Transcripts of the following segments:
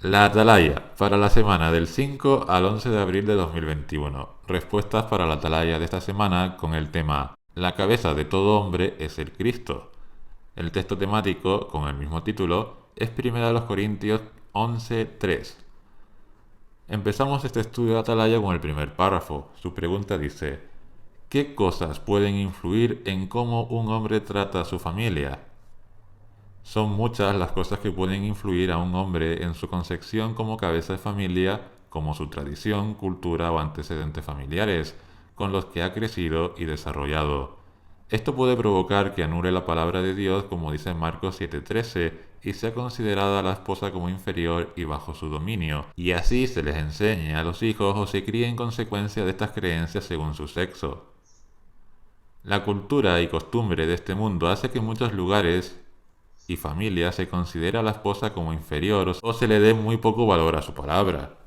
La Atalaya, para la semana del 5 al 11 de abril de 2021. Respuestas para la Atalaya de esta semana con el tema La cabeza de todo hombre es el Cristo. El texto temático, con el mismo título, es 1 Corintios 11:3. Empezamos este estudio de Atalaya con el primer párrafo. Su pregunta dice: ¿qué cosas pueden influir en cómo un hombre trata a su familia? Son muchas las cosas que pueden influir a un hombre en su concepción como cabeza de familia, como su tradición, cultura o antecedentes familiares, con los que ha crecido y desarrollado. Esto puede provocar que anule la palabra de Dios, como dice Marcos 7:13, y sea considerada a la esposa como inferior y bajo su dominio, y así se les enseñe a los hijos o se críe en consecuencia de estas creencias según su sexo. La cultura y costumbre de este mundo hace que en muchos lugares y familia se considera a la esposa como inferior o se le dé muy poco valor a su palabra.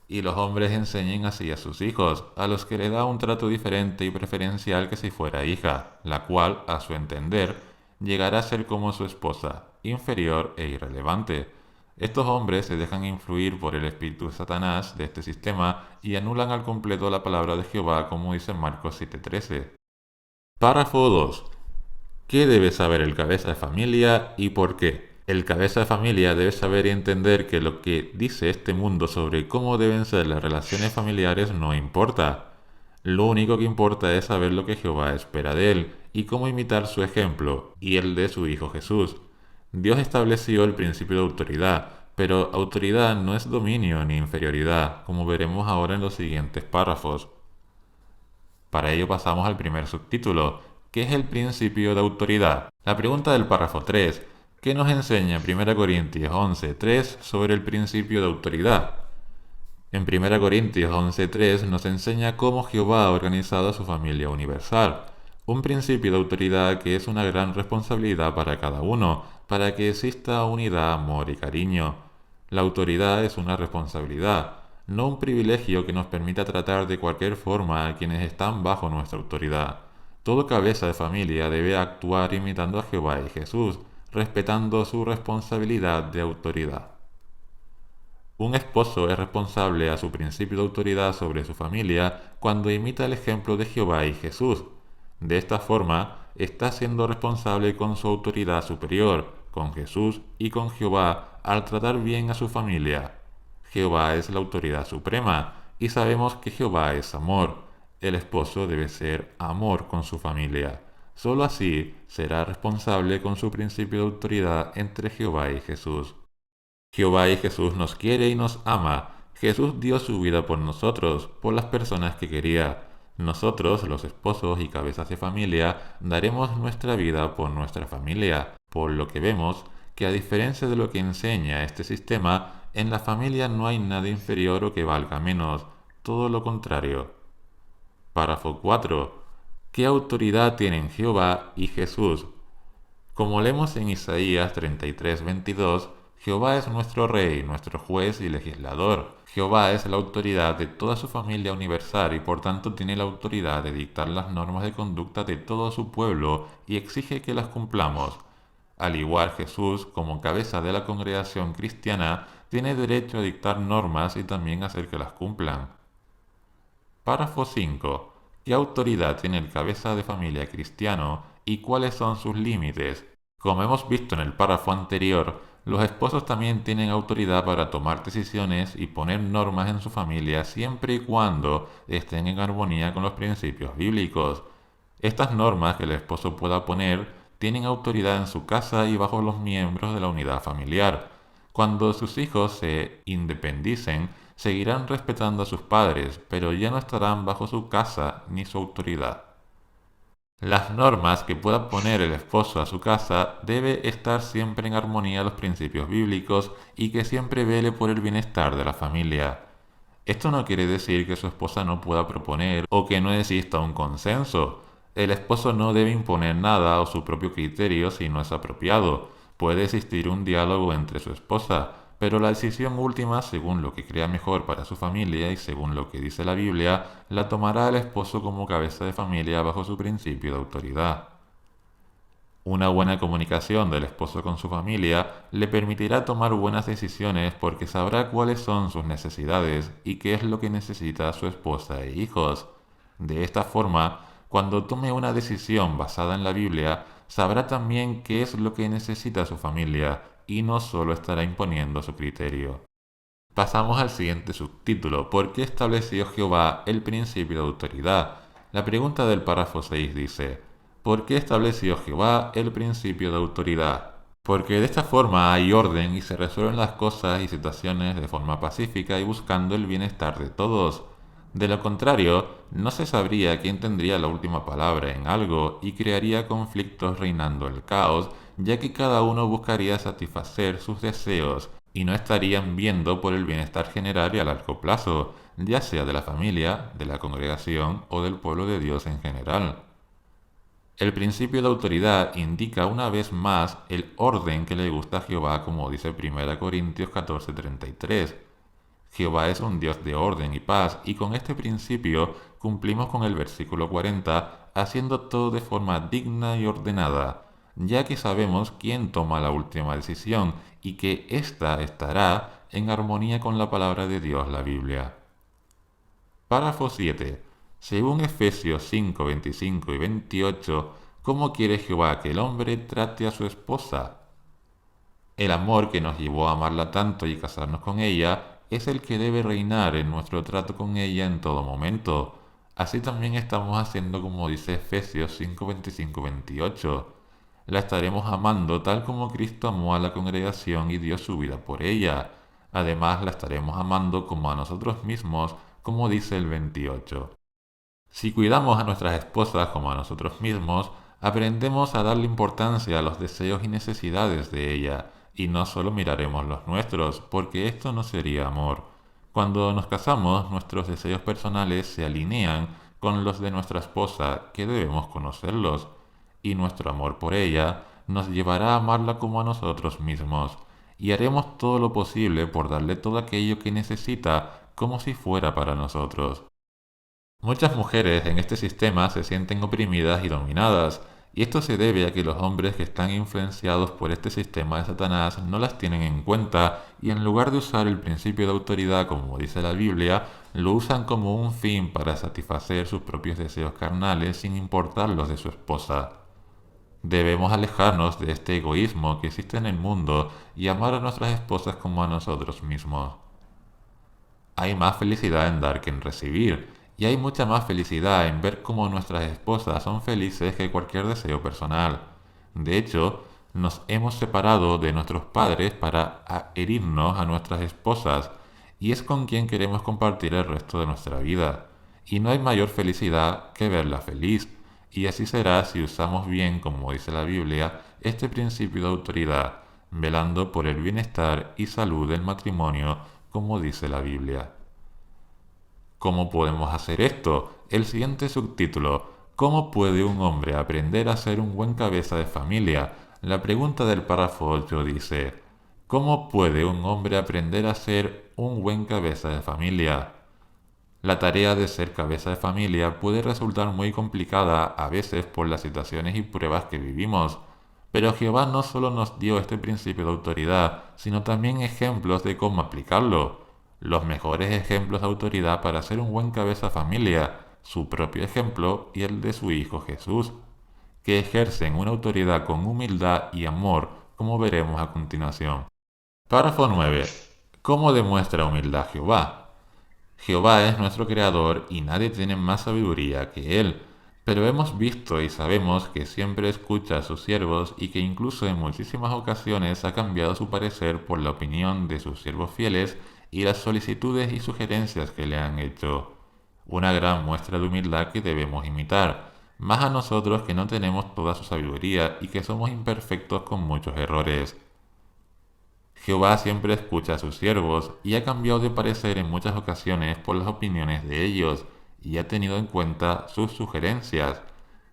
Y los hombres enseñen así a sus hijos, a los que le da un trato diferente y preferencial que si fuera hija, la cual, a su entender, llegará a ser como su esposa, inferior e irrelevante. Estos hombres se dejan influir por el espíritu de Satanás de este sistema y anulan al completo la palabra de Jehová, como dice Marcos 7:13. Párrafo 2. ¿Qué debe saber el cabeza de familia y por qué? El cabeza de familia debe saber y entender que lo que dice este mundo sobre cómo deben ser las relaciones familiares no importa. Lo único que importa es saber lo que Jehová espera de él y cómo imitar su ejemplo y el de su Hijo Jesús. Dios estableció el principio de autoridad, pero autoridad no es dominio ni inferioridad, como veremos ahora en los siguientes párrafos. Para ello pasamos al primer subtítulo, que es el principio de autoridad. La pregunta del párrafo 3, ¿qué nos enseña 1 Corintios 11:3 sobre el principio de autoridad? En 1 Corintios 11:3 nos enseña cómo Jehová ha organizado a su familia universal, un principio de autoridad que es una gran responsabilidad para cada uno, para que exista unidad, amor y cariño. La autoridad es una responsabilidad, no un privilegio que nos permita tratar de cualquier forma a quienes están bajo nuestra autoridad. Todo cabeza de familia debe actuar imitando a Jehová y Jesús, respetando su responsabilidad de autoridad. Un esposo es responsable a su principio de autoridad sobre su familia cuando imita el ejemplo de Jehová y Jesús. De esta forma, está siendo responsable con su autoridad superior, con Jesús y con Jehová al tratar bien a su familia. Jehová es la autoridad suprema y sabemos que Jehová es amor. El esposo debe ser amor con su familia. Solo así será responsable con su principio de autoridad entre Jehová y Jesús. Jehová y Jesús nos quiere y nos ama. Jesús dio su vida por nosotros, por las personas que quería. Nosotros, los esposos y cabezas de familia, daremos nuestra vida por nuestra familia, por lo que vemos que a diferencia de lo que enseña este sistema, en la familia no hay nada inferior o que valga menos, todo lo contrario. Párrafo 4. ¿Qué autoridad tienen Jehová y Jesús? Como leemos en Isaías 33:22, Jehová es nuestro Rey, nuestro juez y legislador. Jehová es la autoridad de toda su familia universal y por tanto tiene la autoridad de dictar las normas de conducta de todo su pueblo y exige que las cumplamos. Al igual Jesús, como cabeza de la congregación cristiana, tiene derecho a dictar normas y también hacer que las cumplan. Párrafo 5. ¿Qué autoridad tiene el cabeza de familia cristiano y cuáles son sus límites? Como hemos visto en el párrafo anterior, los esposos también tienen autoridad para tomar decisiones y poner normas en su familia siempre y cuando estén en armonía con los principios bíblicos. Estas normas que el esposo pueda poner tienen autoridad en su casa y bajo los miembros de la unidad familiar. Cuando sus hijos se independicen, seguirán respetando a sus padres, pero ya no estarán bajo su casa ni su autoridad. Las normas que pueda poner el esposo a su casa debe estar siempre en armonía a los principios bíblicos y que siempre vele por el bienestar de la familia. Esto no quiere decir que su esposa no pueda proponer o que no exista un consenso. El esposo no debe imponer nada o su propio criterio si no es apropiado. Puede existir un diálogo entre su esposa, pero la decisión última, según lo que crea mejor para su familia y según lo que dice la Biblia, la tomará el esposo como cabeza de familia bajo su principio de autoridad. Una buena comunicación del esposo con su familia le permitirá tomar buenas decisiones porque sabrá cuáles son sus necesidades y qué es lo que necesita su esposa e hijos. De esta forma, cuando tome una decisión basada en la Biblia, sabrá también qué es lo que necesita su familia y no solo estará imponiendo su criterio. Pasamos al siguiente subtítulo. ¿Por qué estableció Jehová el principio de autoridad? La pregunta del párrafo 6 dice, ¿por qué estableció Jehová el principio de autoridad? Porque de esta forma hay orden y se resuelven las cosas y situaciones de forma pacífica y buscando el bienestar de todos. De lo contrario, no se sabría quién tendría la última palabra en algo y crearía conflictos reinando el caos, ya que cada uno buscaría satisfacer sus deseos y no estarían viendo por el bienestar general y a largo plazo, ya sea de la familia, de la congregación o del pueblo de Dios en general. El principio de autoridad indica una vez más el orden que le gusta a Jehová, como dice 1 Corintios 14:33. Jehová es un Dios de orden y paz, y con este principio cumplimos con el versículo 40, haciendo todo de forma digna y ordenada, ya que sabemos quién toma la última decisión y que ésta estará en armonía con la palabra de Dios, la Biblia. Párrafo 7. Según Efesios 5, 25 y 28, ¿cómo quiere Jehová que el hombre trate a su esposa? El amor que nos llevó a amarla tanto y casarnos con ella es el que debe reinar en nuestro trato con ella en todo momento. Así también estamos haciendo como dice Efesios 5, 25, 28. La estaremos amando tal como Cristo amó a la congregación y dio su vida por ella. Además, la estaremos amando como a nosotros mismos, como dice el 28. Si cuidamos a nuestras esposas como a nosotros mismos, aprendemos a darle importancia a los deseos y necesidades de ella, y no solo miraremos los nuestros, porque esto no sería amor. Cuando nos casamos, nuestros deseos personales se alinean con los de nuestra esposa, que debemos conocerlos, y nuestro amor por ella nos llevará a amarla como a nosotros mismos, y haremos todo lo posible por darle todo aquello que necesita como si fuera para nosotros. Muchas mujeres en este sistema se sienten oprimidas y dominadas, y esto se debe a que los hombres que están influenciados por este sistema de Satanás no las tienen en cuenta y en lugar de usar el principio de autoridad como dice la Biblia, lo usan como un fin para satisfacer sus propios deseos carnales sin importar los de su esposa. Debemos alejarnos de este egoísmo que existe en el mundo y amar a nuestras esposas como a nosotros mismos. Hay más felicidad en dar que en recibir, y hay mucha más felicidad en ver cómo nuestras esposas son felices que cualquier deseo personal. De hecho, nos hemos separado de nuestros padres para adherirnos a nuestras esposas, y es con quien queremos compartir el resto de nuestra vida. Y no hay mayor felicidad que verla feliz, y así será si usamos bien, como dice la Biblia, este principio de autoridad, velando por el bienestar y salud del matrimonio, como dice la Biblia. ¿Cómo podemos hacer esto? El siguiente subtítulo, ¿cómo puede un hombre aprender a ser un buen cabeza de familia? La pregunta del párrafo 8 dice, ¿cómo puede un hombre aprender a ser un buen cabeza de familia? La tarea de ser cabeza de familia puede resultar muy complicada a veces por las situaciones y pruebas que vivimos, pero Jehová no solo nos dio este principio de autoridad, sino también ejemplos de cómo aplicarlo. Los mejores ejemplos de autoridad para ser un buen cabeza de familia, su propio ejemplo y el de su Hijo Jesús, que ejercen una autoridad con humildad y amor, como veremos a continuación. Párrafo 9. ¿Cómo demuestra humildad Jehová? Jehová es nuestro Creador y nadie tiene más sabiduría que Él, pero hemos visto y sabemos que siempre escucha a sus siervos y que incluso en muchísimas ocasiones ha cambiado su parecer por la opinión de sus siervos fieles y las solicitudes y sugerencias que le han hecho. Una gran muestra de humildad que debemos imitar, más a nosotros que no tenemos toda su sabiduría y que somos imperfectos con muchos errores. Jehová siempre escucha a sus siervos y ha cambiado de parecer en muchas ocasiones por las opiniones de ellos y ha tenido en cuenta sus sugerencias.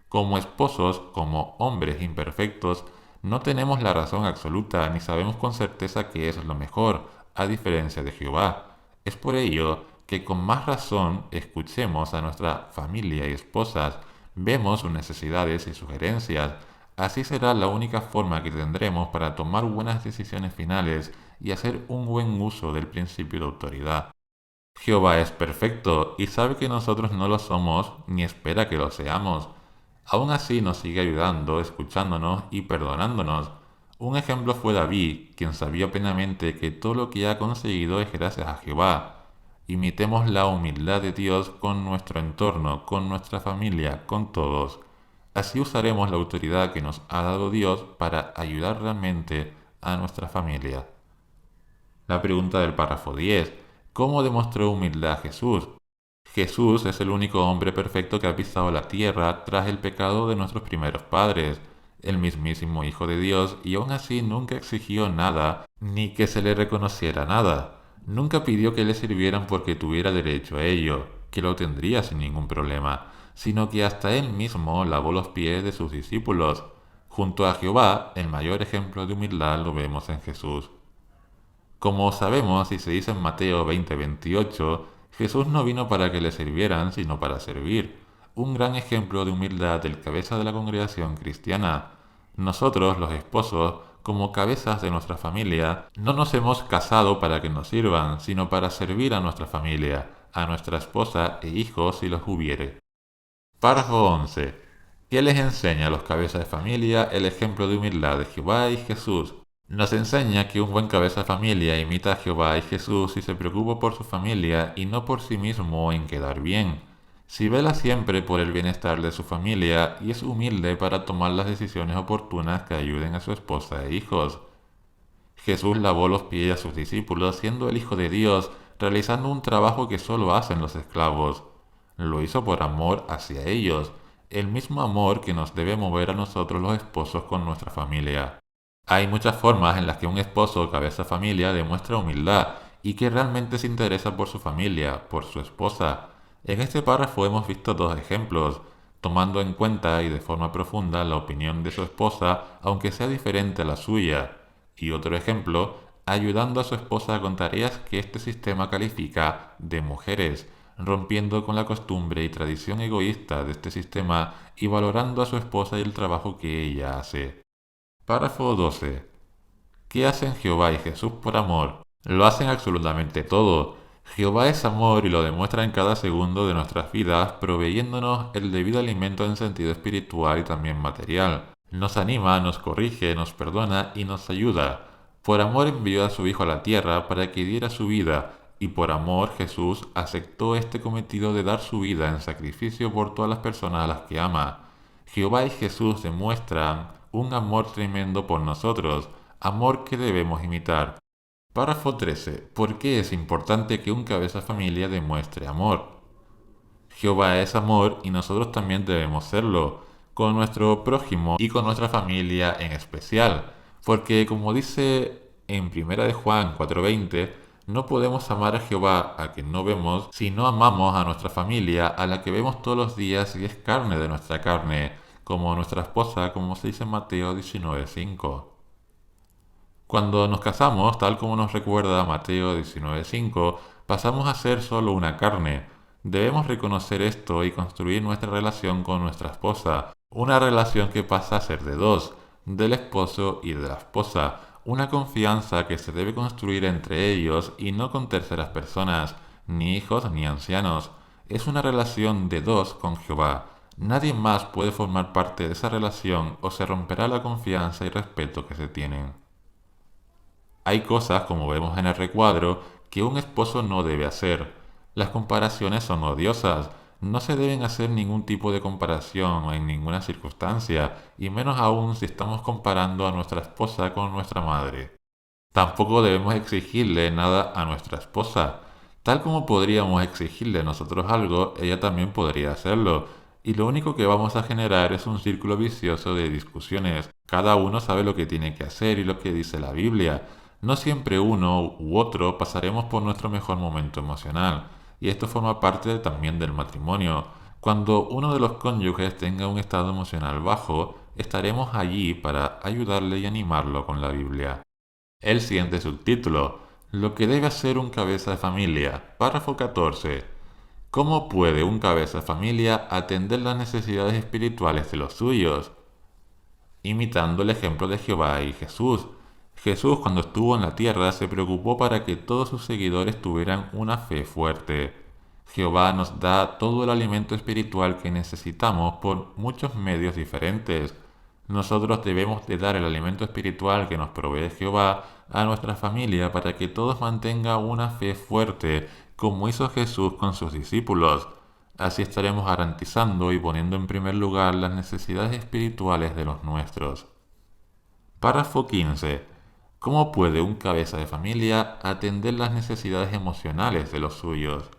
Como esposos, como hombres imperfectos, no tenemos la razón absoluta ni sabemos con certeza qué es lo mejor, a diferencia de Jehová. Es por ello que con más razón escuchemos a nuestra familia y esposas, vemos sus necesidades y sugerencias, Así será la única forma que tendremos para tomar buenas decisiones finales y hacer un buen uso del principio de autoridad. Jehová es perfecto y sabe que nosotros no lo somos ni espera que lo seamos. Aún así nos sigue ayudando, escuchándonos y perdonándonos. Un ejemplo fue David, quien sabía plenamente que todo lo que ha conseguido es gracias a Jehová. Imitemos la humildad de Dios con nuestro entorno, con nuestra familia, con todos. Así usaremos la autoridad que nos ha dado Dios para ayudar realmente a nuestra familia. La pregunta del párrafo 10. ¿Cómo demostró humildad Jesús? Jesús es el único hombre perfecto que ha pisado la tierra tras el pecado de nuestros primeros padres, el mismísimo Hijo de Dios, y aún así nunca exigió nada, ni que se le reconociera nada. Nunca pidió que le sirvieran porque tuviera derecho a ello, que lo tendría sin ningún problema, sino que hasta él mismo lavó los pies de sus discípulos. Junto a Jehová, el mayor ejemplo de humildad lo vemos en Jesús. Como sabemos y se dice en Mateo 20:28, Jesús no vino para que le sirvieran, sino para servir. Un gran ejemplo de humildad del cabeza de la congregación cristiana. Nosotros, los esposos, como cabezas de nuestra familia, no nos hemos casado para que nos sirvan, sino para servir a nuestra familia, a nuestra esposa e hijos si los hubiere. Párrafo 11. ¿Qué les enseña a los cabezas de familia el ejemplo de humildad de Jehová y Jesús? Nos enseña que un buen cabeza de familia imita a Jehová y Jesús y se preocupa por su familia y no por sí mismo en quedar bien. Si vela siempre por el bienestar de su familia y es humilde para tomar las decisiones oportunas que ayuden a su esposa e hijos. Jesús lavó los pies a sus discípulos siendo el Hijo de Dios, realizando un trabajo que solo hacen los esclavos. Lo hizo por amor hacia ellos, el mismo amor que nos debe mover a nosotros los esposos con nuestra familia. Hay muchas formas en las que un esposo o cabeza de familia demuestra humildad y que realmente se interesa por su familia, por su esposa. En este párrafo hemos visto dos ejemplos, tomando en cuenta y de forma profunda la opinión de su esposa, aunque sea diferente a la suya. Y otro ejemplo, ayudando a su esposa con tareas que este sistema califica de mujeres, rompiendo con la costumbre y tradición egoísta de este sistema y valorando a su esposa y el trabajo que ella hace. Párrafo 12. ¿Qué hacen Jehová y Jesús por amor? Lo hacen absolutamente todo. Jehová es amor y lo demuestra en cada segundo de nuestras vidas, proveyéndonos el debido alimento en sentido espiritual y también material. Nos anima, nos corrige, nos perdona y nos ayuda. Por amor envió a su Hijo a la tierra para que diera su vida, y por amor Jesús aceptó este cometido de dar su vida en sacrificio por todas las personas a las que ama. Jehová y Jesús demuestran un amor tremendo por nosotros, amor que debemos imitar. Párrafo 13. ¿Por qué es importante que un cabeza de familia demuestre amor? Jehová es amor y nosotros también debemos serlo, con nuestro prójimo y con nuestra familia en especial, porque como dice en 1 de Juan 4:20, no podemos amar a Jehová a quien no vemos si no amamos a nuestra familia a la que vemos todos los días y es carne de nuestra carne, como nuestra esposa, como se dice en Mateo 19:5. Cuando nos casamos, tal como nos recuerda Mateo 19:5, pasamos a ser solo una carne. Debemos reconocer esto y construir nuestra relación con nuestra esposa, una relación que pasa a ser de dos, del esposo y de la esposa, una confianza que se debe construir entre ellos y no con terceras personas, ni hijos ni ancianos. Es una relación de dos con Jehová. Nadie más puede formar parte de esa relación o se romperá la confianza y respeto que se tienen. Hay cosas, como vemos en el recuadro, que un esposo no debe hacer. Las comparaciones son odiosas. No se deben hacer ningún tipo de comparación en ninguna circunstancia, y menos aún si estamos comparando a nuestra esposa con nuestra madre. Tampoco debemos exigirle nada a nuestra esposa. Tal como podríamos exigirle a nosotros algo, ella también podría hacerlo. Y lo único que vamos a generar es un círculo vicioso de discusiones. Cada uno sabe lo que tiene que hacer y lo que dice la Biblia. No siempre uno u otro pasaremos por nuestro mejor momento emocional. Y esto forma parte también del matrimonio. Cuando uno de los cónyuges tenga un estado emocional bajo, estaremos allí para ayudarle y animarlo con la Biblia. El siguiente subtítulo, lo que debe hacer un cabeza de familia. Párrafo 14. ¿Cómo puede un cabeza de familia atender las necesidades espirituales de los suyos? imitando el ejemplo de Jehová y Jesús. Jesús, cuando estuvo en la tierra, se preocupó para que todos sus seguidores tuvieran una fe fuerte. Jehová nos da todo el alimento espiritual que necesitamos por muchos medios diferentes. Nosotros debemos de dar el alimento espiritual que nos provee Jehová a nuestra familia para que todos mantengan una fe fuerte, como hizo Jesús con sus discípulos. Así estaremos garantizando y poniendo en primer lugar las necesidades espirituales de los nuestros. Párrafo 15. ¿Cómo puede un cabeza de familia atender las necesidades emocionales de los suyos?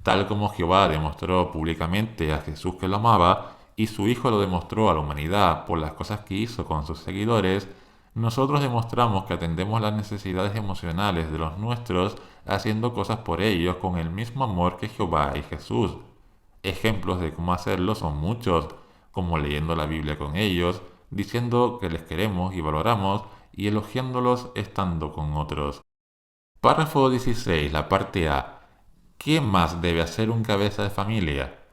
Tal como Jehová demostró públicamente a Jesús que lo amaba y su Hijo lo demostró a la humanidad por las cosas que hizo con sus seguidores, nosotros demostramos que atendemos las necesidades emocionales de los nuestros haciendo cosas por ellos con el mismo amor que Jehová y Jesús. Ejemplos de cómo hacerlo son muchos, como leyendo la Biblia con ellos, diciendo que les queremos y valoramos y elogiándolos estando con otros. Párrafo 16, la parte A. ¿Qué más debe hacer un cabeza de familia?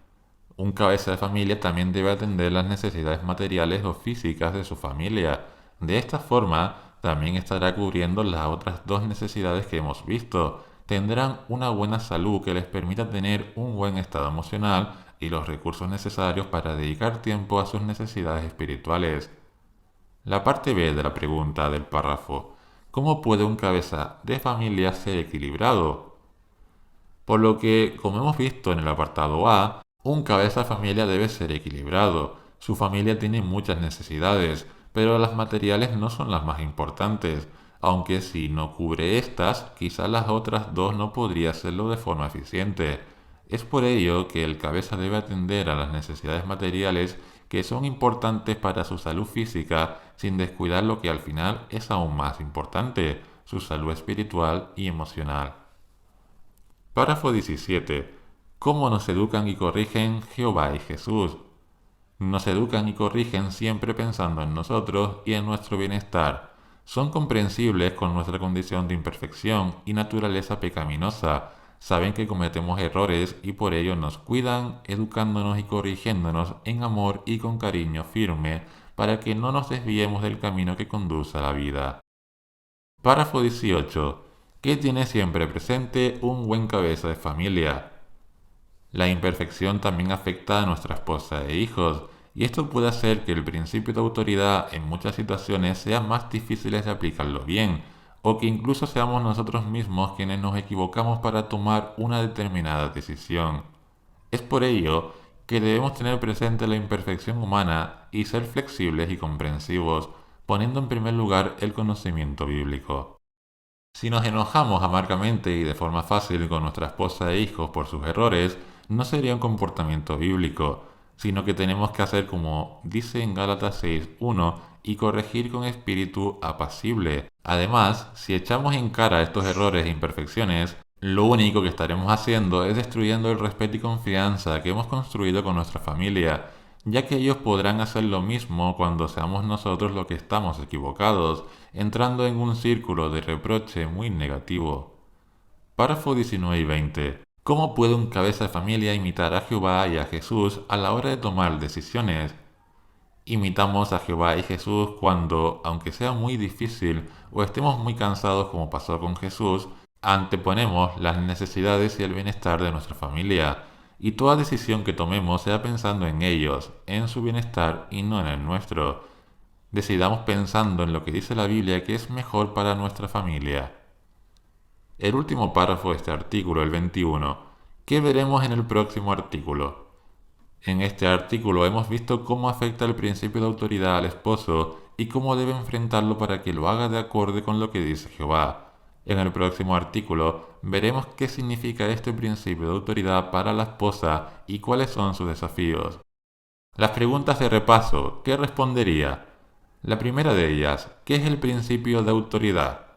Un cabeza de familia también debe atender las necesidades materiales o físicas de su familia. De esta forma, también estará cubriendo las otras dos necesidades que hemos visto. Tendrán una buena salud que les permita tener un buen estado emocional y los recursos necesarios para dedicar tiempo a sus necesidades espirituales. La parte B de la pregunta del párrafo. ¿Cómo puede un cabeza de familia ser equilibrado? Por lo que, como hemos visto en el apartado A, un cabeza de familia debe ser equilibrado. Su familia tiene muchas necesidades, pero las materiales no son las más importantes, aunque si no cubre estas, quizás las otras dos no podría hacerlo de forma eficiente. Es por ello que el cabeza debe atender a las necesidades materiales que son importantes para su salud física sin descuidar lo que al final es aún más importante, su salud espiritual y emocional. Párrafo 17. ¿Cómo nos educan y corrigen Jehová y Jesús? Nos educan y corrigen siempre pensando en nosotros y en nuestro bienestar. Son comprensibles con nuestra condición de imperfección y naturaleza pecaminosa. Saben que cometemos errores y por ello nos cuidan, educándonos y corrigiéndonos en amor y con cariño firme para que no nos desviemos del camino que conduce a la vida. Párrafo 18. ¿Qué tiene siempre presente un buen cabeza de familia? La imperfección también afecta a nuestra esposa e hijos, y esto puede hacer que el principio de autoridad en muchas situaciones sea más difícil de aplicarlo bien, o que incluso seamos nosotros mismos quienes nos equivocamos para tomar una determinada decisión. Es por ello que debemos tener presente la imperfección humana y ser flexibles y comprensivos, poniendo en primer lugar el conocimiento bíblico. Si nos enojamos amargamente y de forma fácil con nuestra esposa e hijos por sus errores, no sería un comportamiento bíblico, sino que tenemos que hacer como dice en Gálatas 6:1 y corregir con espíritu apacible. Además, si echamos en cara estos errores e imperfecciones, lo único que estaremos haciendo es destruyendo el respeto y confianza que hemos construido con nuestra familia, ya que ellos podrán hacer lo mismo cuando seamos nosotros los que estamos equivocados, entrando en un círculo de reproche muy negativo. Párrafo 19 y 20. ¿Cómo puede un cabeza de familia imitar a Jehová y a Jesús a la hora de tomar decisiones? Imitamos a Jehová y Jesús cuando, aunque sea muy difícil o estemos muy cansados como pasó con Jesús, anteponemos las necesidades y el bienestar de nuestra familia, y toda decisión que tomemos sea pensando en ellos, en su bienestar y no en el nuestro. Decidamos pensando en lo que dice la Biblia que es mejor para nuestra familia. El último párrafo de este artículo, el 21, ¿qué veremos en el próximo artículo? En este artículo hemos visto cómo afecta el principio de autoridad al esposo y cómo debe enfrentarlo para que lo haga de acuerdo con lo que dice Jehová. En el próximo artículo veremos qué significa este principio de autoridad para la esposa y cuáles son sus desafíos. Las preguntas de repaso, ¿qué respondería? La primera de ellas, ¿qué es el principio de autoridad?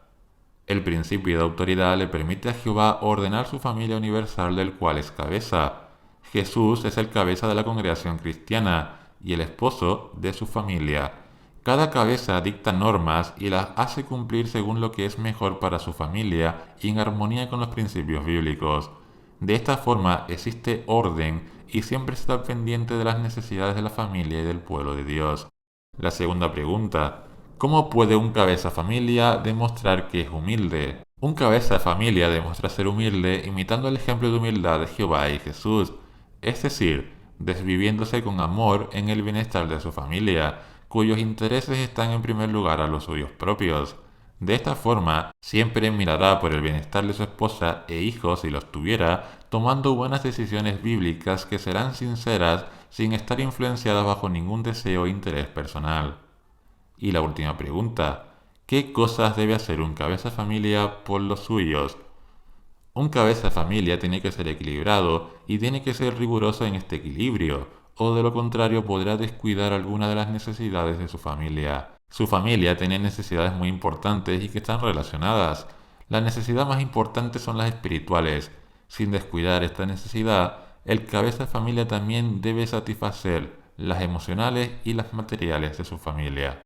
El principio de autoridad le permite a Jehová ordenar su familia universal del cual es cabeza. Jesús es el cabeza de la congregación cristiana y el esposo de su familia. Cada cabeza dicta normas y las hace cumplir según lo que es mejor para su familia y en armonía con los principios bíblicos. De esta forma existe orden y siempre está pendiente de las necesidades de la familia y del pueblo de Dios. La segunda pregunta: ¿cómo puede un cabeza familia demostrar que es humilde? Un cabeza de familia demuestra ser humilde imitando el ejemplo de humildad de Jehová y Jesús, es decir, desviviéndose con amor en el bienestar de su familia, cuyos intereses están en primer lugar a los suyos propios. De esta forma, siempre mirará por el bienestar de su esposa e hijos si los tuviera, tomando buenas decisiones bíblicas que serán sinceras sin estar influenciadas bajo ningún deseo o interés personal. Y la última pregunta: ¿qué cosas debe hacer un cabeza de familia por los suyos? Un cabeza de familia tiene que ser equilibrado y tiene que ser riguroso en este equilibrio, o de lo contrario podrá descuidar alguna de las necesidades de su familia. Su familia tiene necesidades muy importantes y que están relacionadas. Las necesidades más importantes son las espirituales. Sin descuidar esta necesidad, el cabeza de familia también debe satisfacer las emocionales y las materiales de su familia.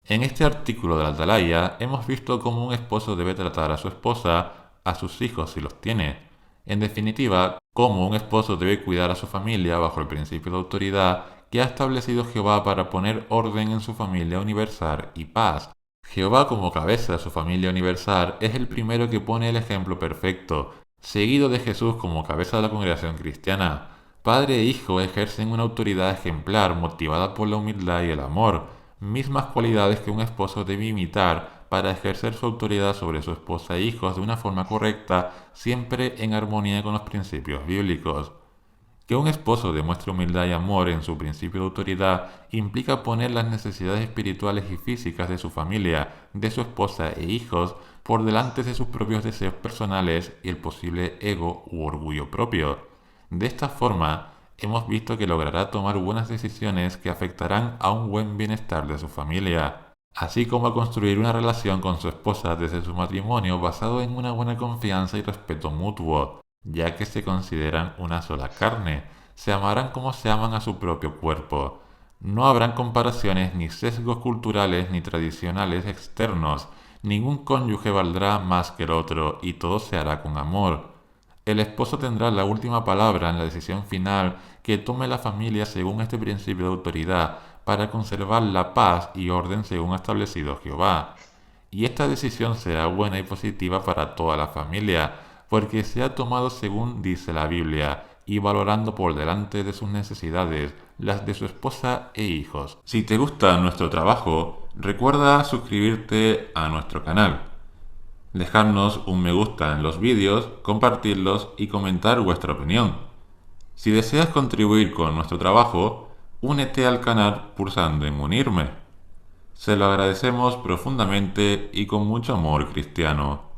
En este artículo de la Atalaya hemos visto cómo un esposo debe tratar a su esposa, a sus hijos si los tiene. En definitiva, cómo un esposo debe cuidar a su familia bajo el principio de autoridad que ha establecido Jehová para poner orden en su familia universal y paz. Jehová como cabeza de su familia universal es el primero que pone el ejemplo perfecto, seguido de Jesús como cabeza de la congregación cristiana. Padre e hijo ejercen una autoridad ejemplar motivada por la humildad y el amor, mismas cualidades que un esposo debe imitar para ejercer su autoridad sobre su esposa e hijos de una forma correcta, siempre en armonía con los principios bíblicos. Que un esposo demuestre humildad y amor en su principio de autoridad implica poner las necesidades espirituales y físicas de su familia, de su esposa e hijos, por delante de sus propios deseos personales y el posible ego u orgullo propio. De esta forma, hemos visto que logrará tomar buenas decisiones que afectarán a un buen bienestar de su familia, así como a construir una relación con su esposa desde su matrimonio basado en una buena confianza y respeto mutuo, ya que se consideran una sola carne, se amarán como se aman a su propio cuerpo. No habrán comparaciones ni sesgos culturales ni tradicionales externos, ningún cónyuge valdrá más que el otro y todo se hará con amor. El esposo tendrá la última palabra en la decisión final que tome la familia según este principio de autoridad para conservar la paz y orden según ha establecido Jehová. Y esta decisión será buena y positiva para toda la familia, porque se ha tomado según dice la Biblia y valorando por delante de sus necesidades las de su esposa e hijos. Si te gusta nuestro trabajo, recuerda suscribirte a nuestro canal, dejarnos un me gusta en los vídeos, compartirlos y comentar vuestra opinión. Si deseas contribuir con nuestro trabajo, únete al canal pulsando en unirme. Se lo agradecemos profundamente y con mucho amor cristiano.